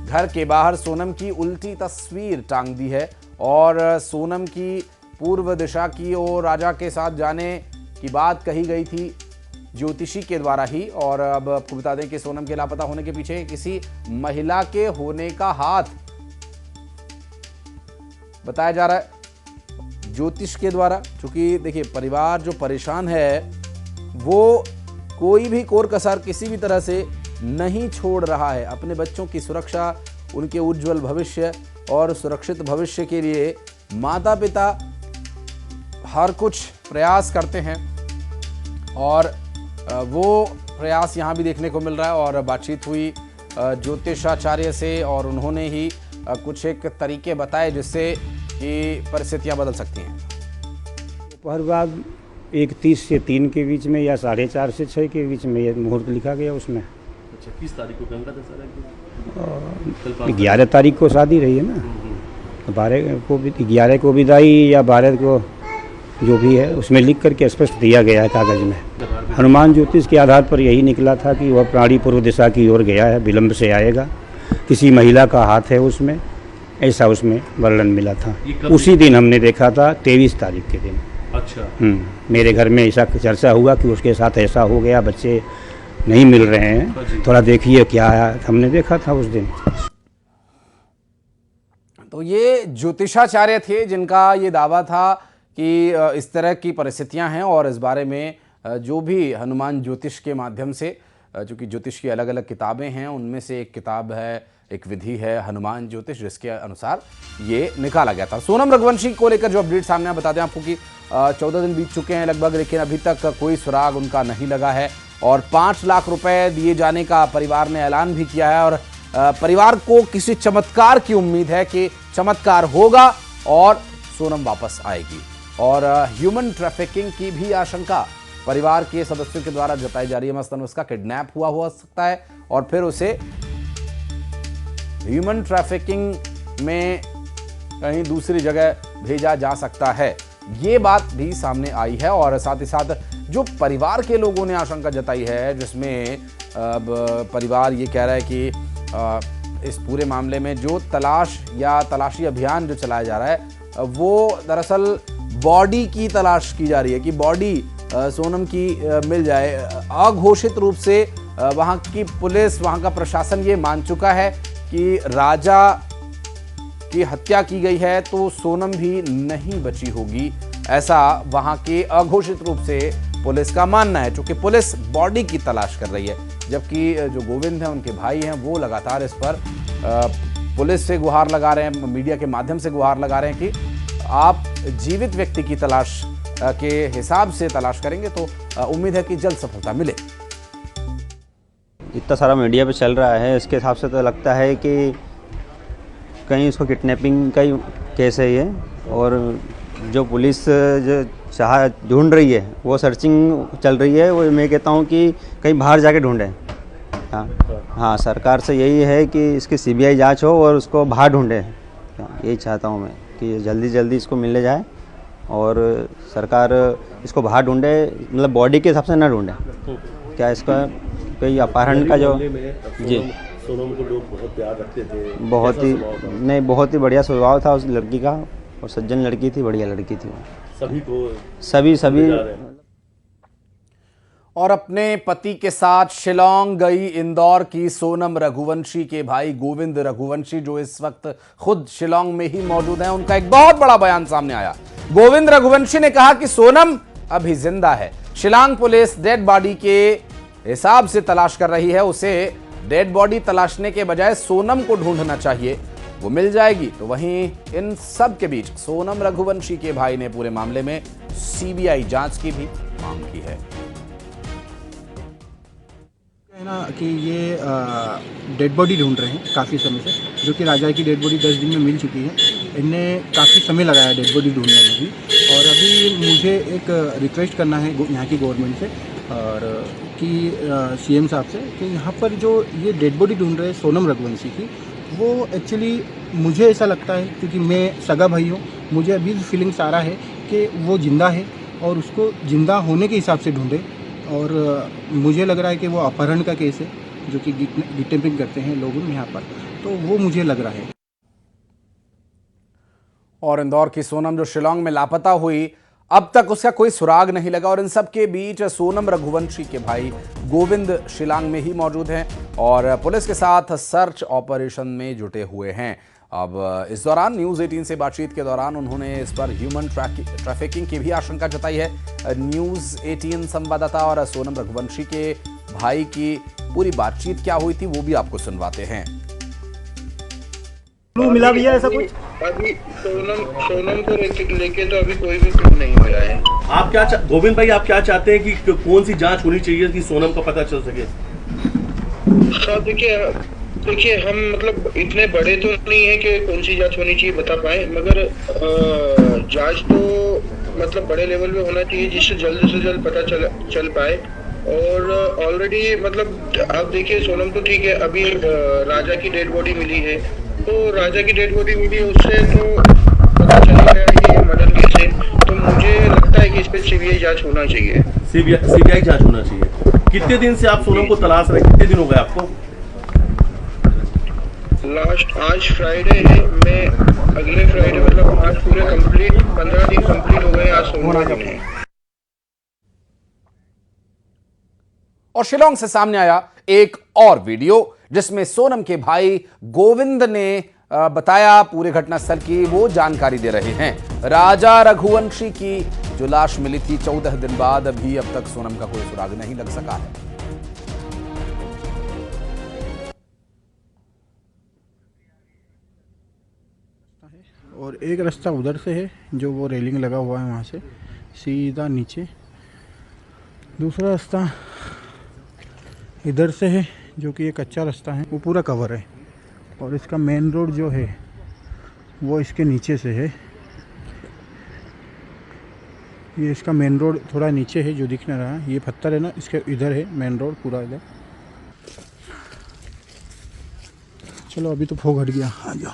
घर के बाहर सोनम की उल्टी तस्वीर टांग दी है और सोनम की पूर्व दिशा की ओर राजा के साथ जाने की बात कही गई थी ज्योतिषी के द्वारा ही। और अब आपको बता दें कि सोनम के लापता होने के पीछे किसी महिला के होने का हाथ बताया जा रहा है ज्योतिष के द्वारा। क्योंकि देखिए, परिवार जो परेशान है वो कोई भी कोर कसर किसी भी तरह से नहीं छोड़ रहा है। अपने बच्चों की सुरक्षा, उनके उज्जवल भविष्य और सुरक्षित भविष्य के लिए माता पिता हर कुछ प्रयास करते हैं और वो प्रयास यहाँ भी देखने को मिल रहा है। और बातचीत हुई ज्योतिषाचार्य से और उन्होंने ही कुछ एक तरीके बताए जिससे कि परिस्थितियाँ बदल सकती हैं। दोपहर बाद 1:30 से 3 के बीच में या 4:30 से 6 के बीच में ये मुहूर्त लिखा गया उसमें। अच्छा, किस तारीख को कहना था सर? 11 तारीख को शादी रही है ना, 12 को भी, 11 को विदाई या 12 को जो भी है उसमें लिख करके स्पष्ट दिया गया है कागज में। हनुमान ज्योतिष के आधार पर यही निकला था कि वह प्राणी पूर्व दिशा की ओर गया है, विलंब से आएगा, किसी महिला का हाथ है उसमें, ऐसा उसमें वर्णन मिला था। उसी दिन हमने देखा था, 23 तारीख के दिन। अच्छा। मेरे घर में ऐसा चर्चा हुआ कि उसके साथ ऐसा हो गया, बच्चे नहीं मिल रहे हैं, थोड़ा देखिए क्या है, हमने देखा था उस दिन। तो ये ज्योतिषाचार्य थे जिनका ये दावा था कि इस तरह की परिस्थितियां हैं और इस बारे में जो भी हनुमान ज्योतिष के माध्यम से, चूँकि ज्योतिष की अलग अलग किताबें हैं, उनमें से एक किताब है, एक विधि है हनुमान ज्योतिष, जिसके अनुसार ये निकाला गया था। सोनम रघुवंशी को लेकर जो अपडेट सामने बता दें आपको कि 14 दिन बीत चुके हैं लगभग, लेकिन अभी तक कोई सुराग उनका नहीं लगा है और 5 लाख रुपए दिए जाने का परिवार ने ऐलान भी किया है। और परिवार को किसी चमत्कार की उम्मीद है कि चमत्कार होगा और सोनम वापस आएगी। और ह्यूमन ट्रैफिकिंग की भी आशंका परिवार के सदस्यों के द्वारा जताई जा रही है। मसलन उसका किडनैप हुआ हो सकता है और फिर उसे ह्यूमन ट्रैफिकिंग में कहीं दूसरी जगह भेजा जा सकता है, ये बात भी सामने आई है। और साथ ही साथ जो परिवार के लोगों ने आशंका जताई है, जिसमें परिवार ये कह रहा है कि इस पूरे मामले में जो तलाशी अभियान जो चलाया जा रहा है वो दरअसल बॉडी की तलाश की जा रही है कि बॉडी सोनम की मिल जाए। अघोषित रूप से वहाँ की पुलिस, वहाँ का प्रशासन ये मान चुका है कि राजा की हत्या की गई है तो सोनम भी नहीं बची होगी, ऐसा वहाँ के अघोषित रूप से पुलिस का मानना है। क्योंकि पुलिस बॉडी की तलाश कर रही है, जबकि जो गोविंद हैं, उनके भाई हैं, वो लगातार इस पर पुलिस से गुहार लगा रहे हैं, मीडिया के माध्यम से गुहार लगा रहे हैं कि आप जीवित व्यक्ति की तलाश के हिसाब से तलाश करेंगे तो उम्मीद है कि जल्द सफलता मिले। इतना सारा मीडिया पे चल रहा है, इसके हिसाब से तो लगता है कि कहीं इसको किडनैपिंग का ही केस है ये। और जो पुलिस जो ढूंढ रही है वो सर्चिंग चल रही है, वो मैं कहता हूँ कि कहीं बाहर जाके ढूंढें। हाँ, सरकार से यही है कि इसकी CBI जांच हो और उसको बाहर ढूंढे। यही चाहता हूँ मैं कि जल्दी जल्दी इसको मिल जाए और सरकार इसको बाहर ढूंढे, मतलब बॉडी के हिसाब से ना ढूंढे। क्या इसका कोई अपहरण का जो जी सोनम को लोग बहुत प्यार रखते थे, बहुत ही बढ़िया स्वभाव था उस लड़की का और सज्जन लड़की थी, बढ़िया लड़की थी। सभी को सभी और अपने पति के साथ शिलांग गई इंदौर की सोनम रघुवंशी के भाई गोविंद रघुवंशी, जो इस वक्त खुद शिलांग में ही मौजूद हैं, उनका एक बहुत बड़ा बयान सामने आया। गोविंद रघुवंशी ने कहा कि सोनम अभी जिंदा है। शिलांग पुलिस डेड बॉडी के हिसाब से तलाश कर रही है, उसे डेड बॉडी तलाशने के बजाय सोनम को ढूंढना चाहिए, वो मिल जाएगी। तो वहीं इन सब के बीच सोनम रघुवंशी के भाई ने पूरे मामले में CBI जांच की भी मांग की है ना कि ये डेड बॉडी ढूंढ रहे हैं काफ़ी समय से, जो कि राजा की डेड बॉडी 10 दिन में मिल चुकी है। इनने काफ़ी समय लगाया डेड बॉडी ढूंढने में भी। और अभी मुझे एक रिक्वेस्ट करना है यहाँ की गवर्नमेंट से और कि CM साहब से कि यहाँ पर जो ये डेड बॉडी ढूंढ रहे हैं सोनम रघुवंशी की, वो एक्चुअली मुझे ऐसा लगता है, क्योंकि मैं सगा भाई हूँ, मुझे अभी फीलिंग्स आ रहा है कि वो ज़िंदा है और उसको ज़िंदा होने के हिसाब से ढूंढे। और मुझे लग रहा है कि वो अपहरण का केस है जो कि किडनैपिंग करते हैं लोग यहाँ पर, तो वो मुझे लग रहा है। और इंदौर की सोनम जो शिलांग में लापता हुई, अब तक उसका कोई सुराग नहीं लगा और इन सब के बीच सोनम रघुवंशी के भाई गोविंद शिलांग में ही मौजूद हैं और पुलिस के साथ सर्च ऑपरेशन में जुटे हुए हैं। अब इस दौरान न्यूज़ 18 से बातचीत के दौरान उन्होंने इस पर ह्यूमन ट्रैफिकिंग की भी आशंका जताई है। न्यूज़ 18 संवाददाता और सोनम रघुवंशी के भाई की पूरी बातचीत क्या हुई थी वो भी आपको सुनवाते हैं। मिला भी है ऐसा कुछ? अभी सोनम को लेके तो अभी कोई भी क्लू नहीं मिला है। आप क्या गोविंद भाई, आप क्या चाहते हैं कि कौन सी जांच होनी चाहिए कि सोनम का पता चल सके? सर देखिए हम मतलब इतने बड़े तो नहीं है कि कौन सी जांच होनी चाहिए बता पाए, मगर जांच तो मतलब बड़े लेवल पे होना चाहिए जिससे जल्द से जल्द पता चल पाए। और ऑलरेडी मतलब आप देखिए सोनम तो ठीक है, अभी राजा की डेड बॉडी मिली है, तो राजा की डेड बॉडी मिली उससे तो पता चल गया कि ये मर्डर केस है, तो मुझे लगता है कि इस पर सीबीआई जांच होना चाहिए। सीबीआई जांच होना चाहिए। कितने दिन से आप सोनम को तलाश रहे, कितने दिन हो गए आपको? लास्ट आज फ्राइडे है, मैं अगले फ्राइडे मतलब आज पूरे कंप्लीट 15 दिन कंप्लीट हो गए आज सोमवार दिन। और शिलांग से सामने आया एक और वीडियो जिसमें सोनम के भाई गोविंद ने बताया पूरे घटनास्थल की वो जानकारी दे रहे हैं। राजा रघुवंशी की जो लाश मिली थी 14 दिन बाद, अभी अब तक सोनम का कोई सुराग नहीं लग सका है। और एक रास्ता उधर से है जो वो रेलिंग लगा हुआ है वहाँ से सीधा नीचे, दूसरा रास्ता इधर से है जो कि एक कच्चा रास्ता है, वो पूरा कवर है। और इसका मेन रोड जो है वो इसके नीचे से है, ये इसका मेन रोड थोड़ा नीचे है जो दिख नहीं रहा है, ये पत्थर है ना, इसके इधर है मेन रोड पूरा इधर। चलो अभी तो फोग हट गया, आ जाओ।